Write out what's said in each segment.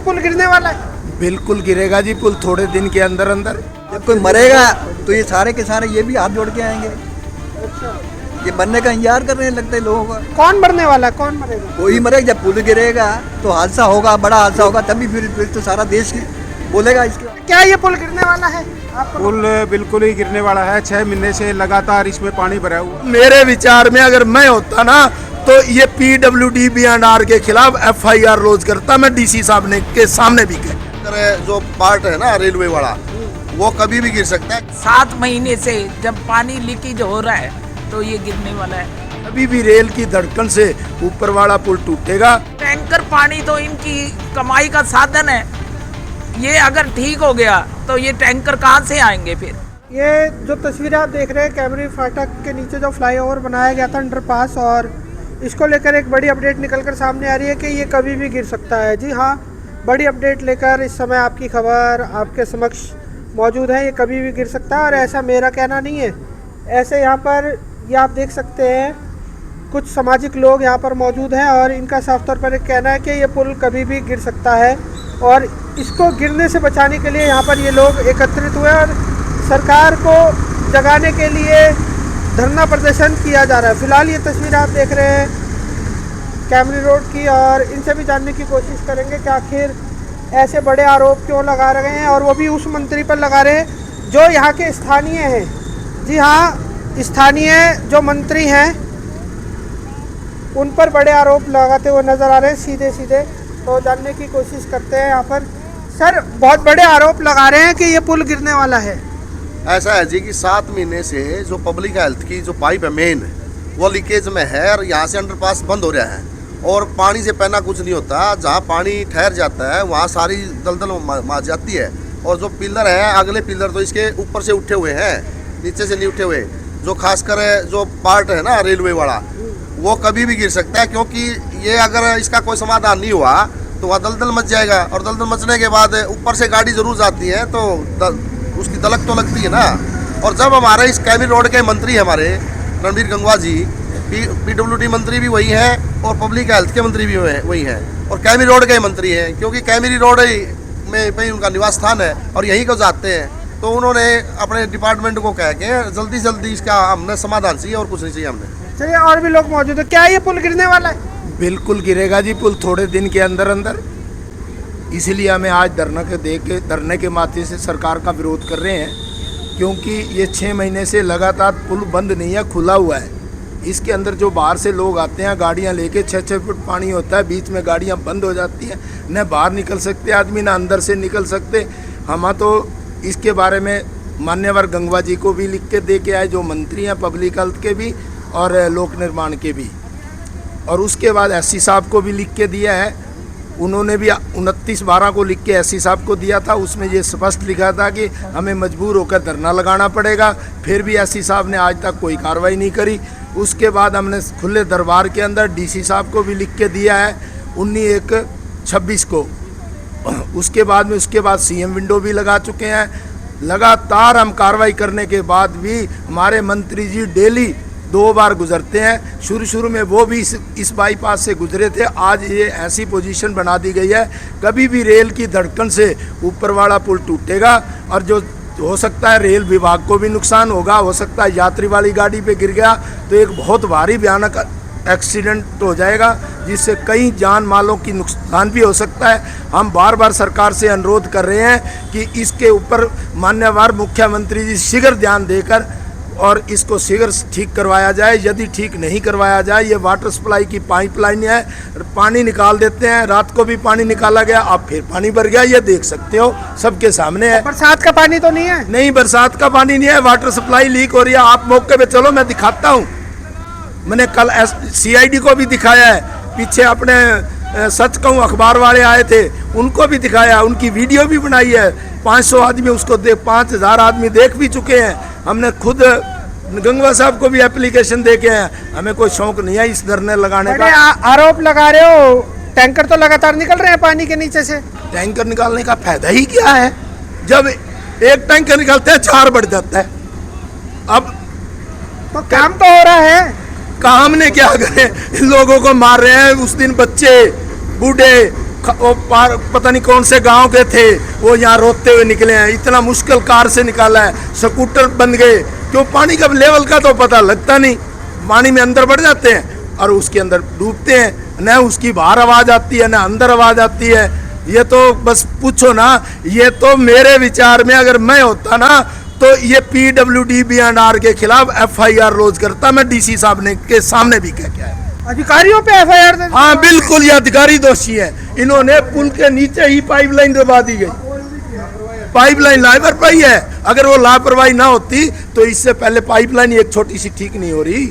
पुल गिरने वाला है? बिल्कुल गिरेगा जी पुल थोड़े दिन के अंदर अंदर। जब कोई मरेगा तो ये सारे के सारे ये भी हाथ जोड़ के आएंगे। ये मरने का इंतजार कर रहे हैं लगता है लोगों का। कौन मरने वाला है, कौन मरेगा? कोई मरेगा, जब पुल गिरेगा तो हादसा होगा, बड़ा हादसा होगा, तभी फिर तो सारा देश बोलेगा इसके। क्या ये पुल गिरने वाला है आपको? पुल बिल्कुल ही गिरने वाला है। 6 महीने से लगातार इसमें पानी भरा हुआ। मेरे विचार में अगर मैं होता ना तो ये PWD B&R के खिलाफ FIR रोज करता मैं DC साहब ने के सामने भी कह। जो पार्ट है ना रेलवे वाला वो कभी भी गिर सकता है। 7 महीने से जब पानी लीकेज हो रहा है तो ये गिरने वाला है। अभी भी रेल की धड़कन से ऊपर वाला पुल टूटेगा। टैंकर पानी तो इनकी कमाई का साधन है। ये अगर ठीक हो गया तो ये टैंकर कहाँ से आएंगे फिर? ये जो तस्वीर आप देख रहे हैं कैमरी फाटक के नीचे जो फ्लाईओवर बनाया गया था अंडरपास, और इसको लेकर एक बड़ी अपडेट निकलकर सामने आ रही है कि ये कभी भी गिर सकता है। जी हाँ, बड़ी अपडेट लेकर इस समय आपकी खबर आपके समक्ष मौजूद है। ये कभी भी गिर सकता है और ऐसा मेरा कहना नहीं है। ऐसे यहाँ पर ये आप देख सकते हैं कुछ सामाजिक लोग यहाँ पर मौजूद हैं और इनका साफ तौर पर एक कहना है कि ये पुल कभी भी गिर सकता है और इसको गिरने से बचाने के लिए यहाँ पर ये लोग एकत्रित हुए और सरकार को जगाने के लिए धरना प्रदर्शन किया जा रहा है। फिलहाल ये तस्वीर आप देख रहे हैं कैमरी रोड की और इनसे भी जानने की कोशिश करेंगे कि आखिर ऐसे बड़े आरोप क्यों लगा रहे हैं और वो भी उस मंत्री पर लगा रहे हैं जो यहाँ के स्थानीय हैं। जी हाँ, स्थानीय जो मंत्री हैं उन पर बड़े आरोप लगाते हुए नजर आ रहे हैं सीधे सीधे। तो जानने की कोशिश करते हैं यहाँ पर। सर, बहुत बड़े आरोप लगा रहे हैं कि ये पुल गिरने वाला है। ऐसा है जी कि 7 महीने से जो पब्लिक हेल्थ की जो पाइप है मेन वो लीकेज में है और यहाँ से अंडरपास बंद हो रहा है और पानी से पहना कुछ नहीं होता। जहाँ पानी ठहर जाता है वहाँ सारी दलदल मार जाती है और जो पिलर है अगले पिलर तो इसके ऊपर से उठे हुए हैं, नीचे से नहीं उठे हुए। जो खासकर जो पार्ट है ना रेलवे वाला वो कभी भी गिर सकता है, क्योंकि ये अगर इसका कोई समाधान नहीं हुआ तो वह दलदल मच जाएगा और दलदल मचने के बाद ऊपर से गाड़ी जरूर जाती है तो उसकी दलक तो लगती है ना। और जब हमारे इस कैमरी रोड के मंत्री हमारे रणबीर गंगवा जी PWD मंत्री भी वही हैं और पब्लिक हेल्थ के मंत्री भी वही हैं और कैमरी रोड के मंत्री हैं, क्योंकि कैमरी रोड में भाई उनका निवास स्थान है और यहीं को जाते हैं। तो उन्होंने अपने डिपार्टमेंट को कह के जल्दी जल्दी इसका हमने समाधान चाहिए और कुछ नहीं चाहिए हमने। चलिए, और भी लोग मौजूद है। क्या ये पुल गिरने वाला है? बिल्कुल गिरेगा जी पुल थोड़े दिन के अंदर अंदर। इसीलिए हमें आज धरने के माध्यम से सरकार का विरोध कर रहे हैं, क्योंकि ये 6 महीने से लगातार पुल बंद नहीं है, खुला हुआ है। इसके अंदर जो बाहर से लोग आते हैं गाड़ियां लेके, 6-6 फुट पानी होता है, बीच में गाड़ियां बंद हो जाती हैं, न बाहर निकल सकते आदमी, न अंदर से निकल सकते। हम तो इसके बारे में मान्यवर गंगवा जी को भी लिख के दे के आए, जो मंत्री हैं पब्लिक हेल्थ के भी और लोक निर्माण के भी, और उसके बाद SC साहब को भी लिख के दिया है। उन्होंने भी 29/12 को लिख के SC साहब को दिया था। उसमें ये स्पष्ट लिखा था कि हमें मजबूर होकर धरना लगाना पड़ेगा। फिर भी SC साहब ने आज तक कोई कार्रवाई नहीं करी। उसके बाद हमने खुले दरबार के अंदर DC साहब को भी लिख के दिया है 19/1/26 को। उसके बाद CM विंडो भी लगा चुके हैं। लगातार हम कार्रवाई करने के बाद भी हमारे मंत्री जी डेली 2 बार गुजरते हैं। शुरू में वो भी इस बाईपास से गुजरे थे। आज ये ऐसी पोजीशन बना दी गई है कभी भी रेल की धड़कन से ऊपर वाला पुल टूटेगा और जो हो सकता है रेल विभाग को भी नुकसान होगा। हो सकता है यात्री वाली गाड़ी पे गिर गया तो एक बहुत भारी भयानक एक्सीडेंट हो जाएगा, जिससे कई जान मालों की नुकसान भी हो सकता है। हम बार बार सरकार से अनुरोध कर रहे हैं कि इसके ऊपर मान्यवर मुख्यमंत्री जी शीघ्र ध्यान देकर और इसको शीघ्र ठीक करवाया जाए। यदि ठीक नहीं करवाया जाए, ये वाटर सप्लाई की पाइपलाइन है, पानी निकाल देते हैं। रात को भी पानी निकाला गया, अब फिर पानी भर गया, ये देख सकते हो, सबके सामने है। बरसात का पानी तो नहीं है? नहीं, बरसात का पानी नहीं है, वाटर सप्लाई लीक हो रही है। आप मौके पे चलो, मैं दिखाता हूँ। मैंने कल CID को भी दिखाया है, पीछे अपने सच कहूँ अखबार वाले आए थे, उनको भी दिखाया, उनकी वीडियो भी बनाई है। 500 आदमी उसको 5000 आदमी देख भी चुके हैं। हमने खुद गंगवा साहब को भी एप्लीकेशन दे के हैं। हमें कोई शौक नहीं है इस धरने लगाने का। आरोप लगा रहे हो, टैंकर तो लगातार निकल रहे हैं पानी के नीचे से। टैंकर निकालने का फायदा ही क्या है? जब एक टैंकर निकलते हैं 4 बढ़ जाता है। अब तो काम तो हो रहा है। काम ने क्या करे, लोगों को मार रहे हैं। उस दिन बच्चे, बूढ़े, वो पता नहीं कौन से गांव के थे, वो यहाँ रोते हुए निकले हैं। इतना मुश्किल कार से निकाला है, स्कूटर बन गए। क्यों? पानी का लेवल का तो पता लगता नहीं, पानी में अंदर बढ़ जाते हैं और उसके अंदर डूबते हैं। न उसकी बाहर आवाज़ आती है, न अंदर आवाज़ आती है। ये तो बस पूछो ना। ये तो मेरे विचार में अगर मैं होता ना तो ये PWD B&R के खिलाफ FIR रोज करता। मैं DC साहब ने के सामने भी कह के आया। अधिकारियों पे FIR दे? हाँ बिल्कुल, ये अधिकारी दोषी है। इन्होंने पुल के नीचे ही पाइपलाइन दबा दी गई। पाइपलाइन लापरवाही है। अगर वो लापरवाही ना होती तो इससे पहले पाइपलाइन एक छोटी सी ठीक नहीं हो रही।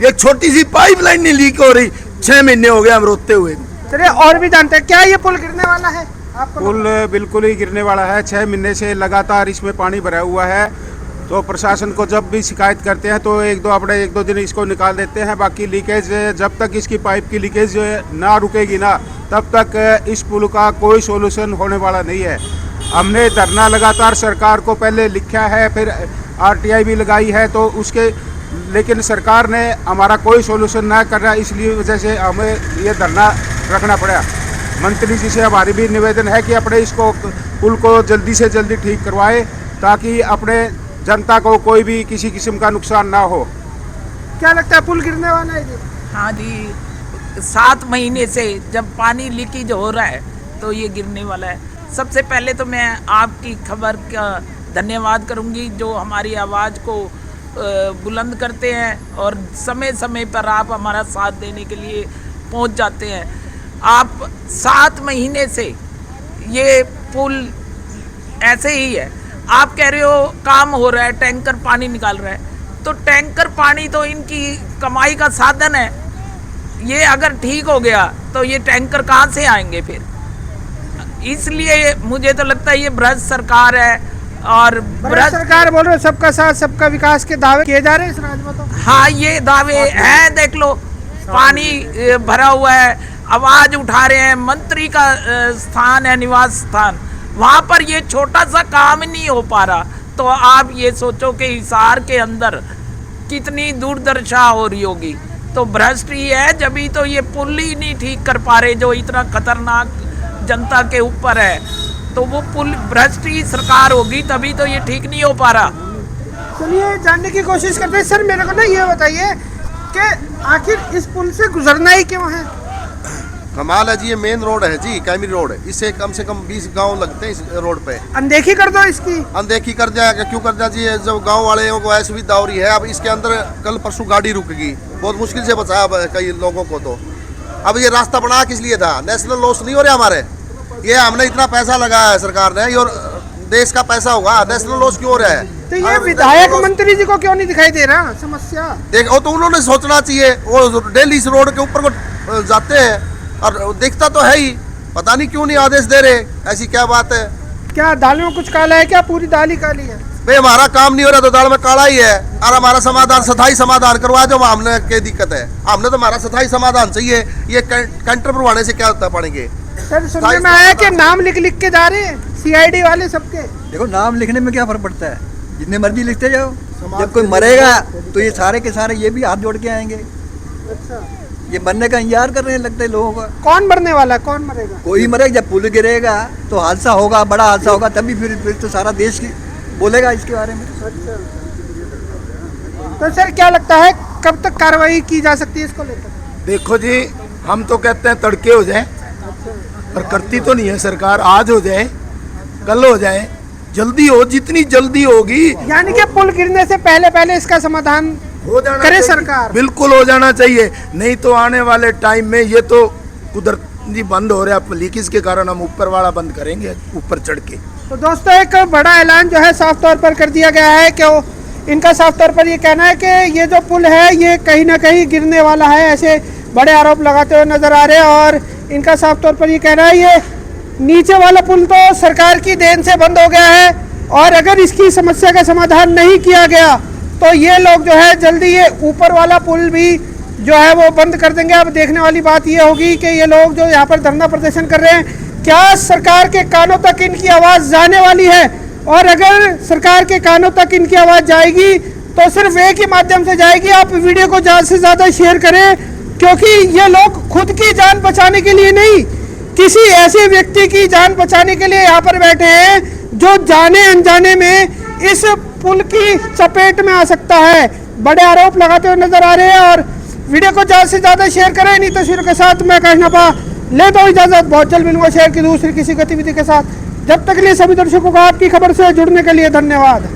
एक छोटी सी पाइपलाइन नहीं लीक हो रही। 6 महीने हो गए हम रोते हुए। चलिए और भी जानते हैं, क्या ये पुल गिरने वाला है? आपको पुल बिल्कुल ही गिरने वाला है। 6 महीने से लगातार इसमें पानी भरा हुआ है। तो प्रशासन को जब भी शिकायत करते हैं तो एक दो दिन इसको निकाल देते हैं। बाकी लीकेज, जब तक इसकी पाइप की लीकेज ना रुकेगी ना, तब तक इस पुल का कोई सोल्यूशन होने वाला नहीं है। हमने धरना लगातार सरकार को पहले लिखा है, फिर RTI भी लगाई है, तो उसके लेकिन सरकार ने हमारा कोई सोल्यूशन ना कर रहा, इसलिए वजह से हमें ये धरना रखना पड़ा। मंत्री जी से हमारी भी निवेदन है कि अपने इसको पुल को जल्दी से जल्दी ठीक करवाए, ताकि अपने जनता को कोई भी किसी किस्म का नुकसान ना हो। क्या लगता है पुल गिरने वाला है जी? हाँ जी, 7 महीने से जब पानी लीकेज हो रहा है तो ये गिरने वाला है। सबसे पहले तो मैं आपकी खबर का धन्यवाद करूंगी, जो हमारी आवाज़ को बुलंद करते हैं और समय समय पर आप हमारा साथ देने के लिए पहुंच जाते हैं। आप 7 महीने से ये पुल ऐसे ही है। आप कह रहे हो काम हो रहा है, टैंकर पानी निकाल रहा है, तो टैंकर पानी तो इनकी कमाई का साधन है। ये अगर ठीक हो गया तो ये टैंकर कहाँ से आएंगे फिर? इसलिए मुझे तो लगता है ये भ्रष्ट सरकार है। और भ्रष्ट सरकार बोल रहे हो, सबका साथ सबका विकास के दावे किए जा रहे हैं इस राज्य में। तो हाँ, ये दावे हैं। देख लो, पानी भरा हुआ है, आवाज उठा रहे हैं। मंत्री का स्थान है, निवास स्थान, वहां पर ये छोटा सा काम नहीं हो पा रहा। तो आप ये सोचो कि हिसार के अंदर कितनी दुर्दशा हो रही होगी। तो भ्रष्ट ही है, जब ही तो ये पुल ही नहीं ठीक कर पा रहे, जो इतना खतरनाक जनता के ऊपर है। तो वो पुल भ्रष्ट ही सरकार होगी, तभी तो ये ठीक नहीं हो पा रहा। चलिए जानने की कोशिश करते हैं। सर मेरे को ना ये बताइए कि आखिर इस पुल से गुजरना ही क्यों है? कमाल है जी, ये मेन रोड है जी, कैमरी रोड। इससे कम से कम 20 गांव लगते हैं इस रोड पे। अनदेखी कर दो इसकी। अनदेखी कर दिया, क्यों कर दिया जी? जब गांव वाले को ऐसी सुविधा हो रही है, अब इसके अंदर कल परसों गाड़ी रुकेगी, बहुत मुश्किल से बचाया कई लोगों को। तो अब ये रास्ता बना किस लिए था? नेशनल लॉस नहीं हो रहा हमारे? ये हमने इतना पैसा लगाया है सरकार ने, और देश का पैसा होगा, नेशनल लॉस क्यों हो रहा है? तो ये विधायक मंत्री जी को क्यों नहीं दिखाई दे रहा समस्या? देखो, तो उन्होंने सोचना चाहिए। वो डेली इस रोड के ऊपर को जाते हैं और दिखता तो है ही, पता नहीं क्यों नहीं आदेश दे रहे। ऐसी क्या बात है? क्या दाल में कुछ काला है? क्या पूरी दाल ही काली है? भाई हमारा काम नहीं हो रहा तो दाल में काला ही है। और हमारा समाधान, स्थायी समाधान करवा दो। हमने क्या दिक्कत है? हमने तो हमारा स्थायी समाधान चाहिए। ये कैंटर भरवाने से क्या होता पड़ेंगे? सर सुनने में आया कि नाम लिख लिख के जा रहे हैं CID वाले सबके। देखो, नाम लिखने में क्या फर्क पड़ता है? जितने मर्जी लिखते जाओ। जब कोई मरेगा तो ये सारे के सारे ये भी हाथ जोड़ के आएंगे। अच्छा, ये मरने का इंतजार कर रहे हैं लगता है लोगों का। कौन मरने वाला है? कौन मरेगा? कोई मरेगा। जब पुल गिरेगा तो हादसा होगा, बड़ा हादसा होगा, तभी फिर तो सारा देश की बोलेगा इसके बारे में। अच्छा, तो सर क्या लगता है कब तक कार्रवाई की जा सकती है इसको लेकर? देखो जी, हम तो कहते हैं तड़के हो जाए, पर करती तो नहीं है सरकार। आज हो जाए, कल हो जाए, जल्दी हो, जितनी जल्दी होगी। यानी कि पुल गिरने से पहले पहले इसका समाधान हो जाना करे चाहिए। सरकार। बिल्कुल हो जाना चाहिए, नहीं तो आने वाले टाइम में ये तो कुदरती बंद हो रहा है। लीकेज के कारण हम ऊपर वाला बंद करेंगे, ऊपर चढ़ के। तो दोस्तों एक बड़ा ऐलान जो है साफ तौर पर कर दिया गया है कि इनका साफ तौर पर ये कहना है कि ये जो पुल है ये कहीं ना कहीं गिरने वाला है। ऐसे बड़े आरोप लगाते हुए नजर आ रहे हैं। और इनका साफ तौर पर ये कहना है ये नीचे वाला पुल तो सरकार की देन से बंद हो गया है, और अगर इसकी समस्या का समाधान नहीं किया गया तो ये लोग जो है जल्दी ये ऊपर वाला पुल भी जो है वो बंद कर देंगे। अब देखने वाली बात ये होगी कि ये लोग जो यहाँ पर धरना प्रदर्शन कर रहे हैं, क्या सरकार के कानों तक इनकी आवाज़ जाने वाली है? और अगर सरकार के कानों तक इनकी आवाज़ जाएगी तो सिर्फ एक ही माध्यम से जाएगी। आप वीडियो को ज़्यादा से ज़्यादा शेयर करें, क्योंकि ये लोग खुद की जान बचाने के लिए नहीं, किसी ऐसे व्यक्ति की जान बचाने के लिए यहाँ पर बैठे हैं जो जाने अनजाने में इस पुल की चपेट में आ सकता है। बड़े आरोप लगाते हुए नजर आ रहे हैं। और वीडियो को ज़्यादा से ज़्यादा शेयर करें। इन्हीं तस्वीरों के साथ मैं कहना लेता हूँ इजाज़त। बहुत जल्द मिलूंगा शहर की दूसरी किसी गतिविधि के साथ। जब तक के लिए सभी दर्शकों को आपकी खबर से जुड़ने के लिए धन्यवाद।